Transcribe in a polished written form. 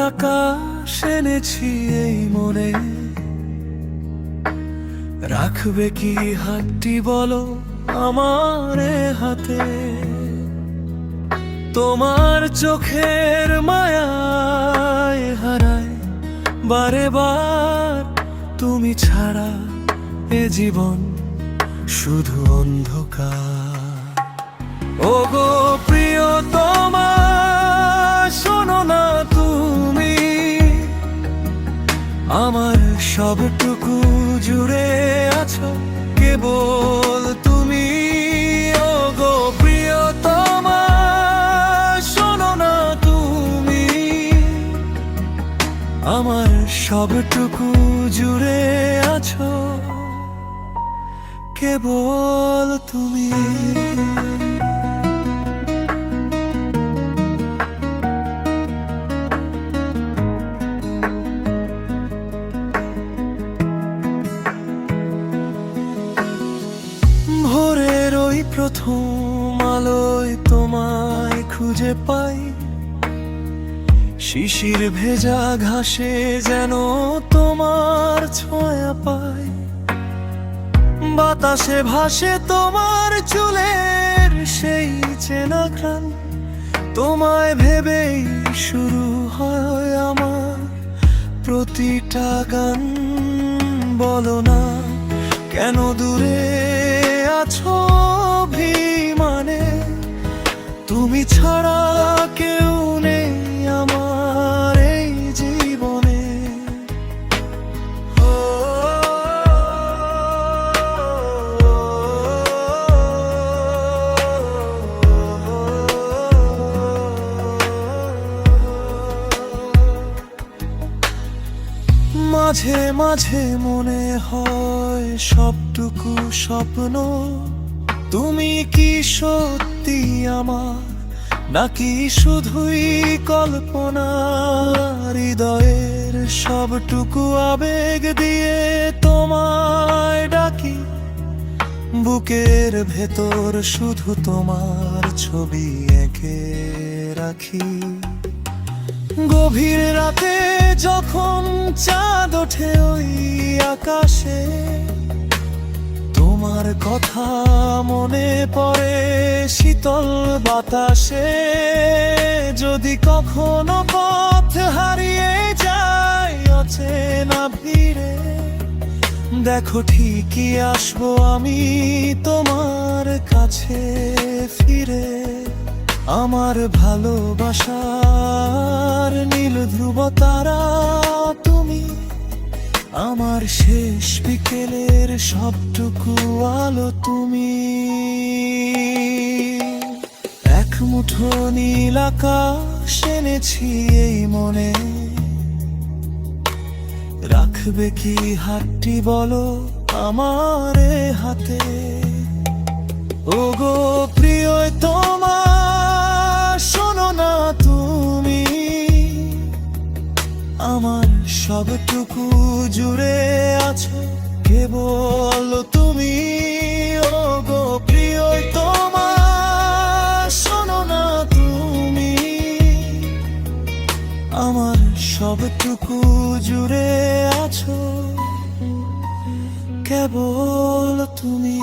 আকাশ এনেছি এই মনে, রাখবে কি হাতটি বলো আমার এ হাতে। তোমার চোখের মায়ায় হারায় বারে বার, তুমি ছাড়া এ জীবন শুধু অন্ধকার। ওগো প্রিয়তমা, শোনো না তুমি, আমার সবটুকু জুড়ে আছো কেবল তুমি। ওগো প্রিয়তমা, শোনো না তুমি, আমার সবটুকু জুড়ে আছো কেবল তুমি। ভোরের ওই প্রথম আলোয় তোমায় খুঁজে পাই, শিশির ভেজা ঘাসে যেন তোমার ছোঁয়া পাই। বাতাসে ভাসে তোমার চুলের সেই চেনা ঘ্রাণ, তোমায় ভেবেই শুরু হয় আমার প্রতিটা গান। বলো না কেন দূরে আছো অভিমানে, তুমি ছাড়া কেউ নেই আমার এই জীবনে। মাঝে মাঝে মনে হয় সবটুকু স্বপ্ন, তুমি কি সত্যি আমার নাকি শুধুই কল্পনা। হৃদয়ের সবটুকু আবেগ দিয়ে তোমায় ডাকি, বুকের ভেতর শুধু তোমার ছবি এঁকে রাখি। গভীর রাতে যখন চাঁদ ওঠে ওই আকাশে, তোমার কথা মনে পড়ে শীতল বাতাসে। যদি কখনো পথ হারিয়ে যায় অচেনা ভিড়ে, দেখো ঠিকই আসবো আমি তোমার কাছে ফিরে। আমার ভালোবাসার নীল ধ্রুব তারা তুমি, আমার শেষ বিকেলের সবটুকু আলো তুমি। এক মুঠো নীল আকাশ এনেছি এই মনে, রাখবে কি হাতটি বলো আমার এ হাতে। ওগো প্রিয়তমা, শোনো না তুমি, আমার সবটুকু জুড়ে আছো কেবল তুমি। ওগো প্রিয়তমা, শোনো না তুমি, আমার সবটুকু জুড়ে আছো কেবল তুমি।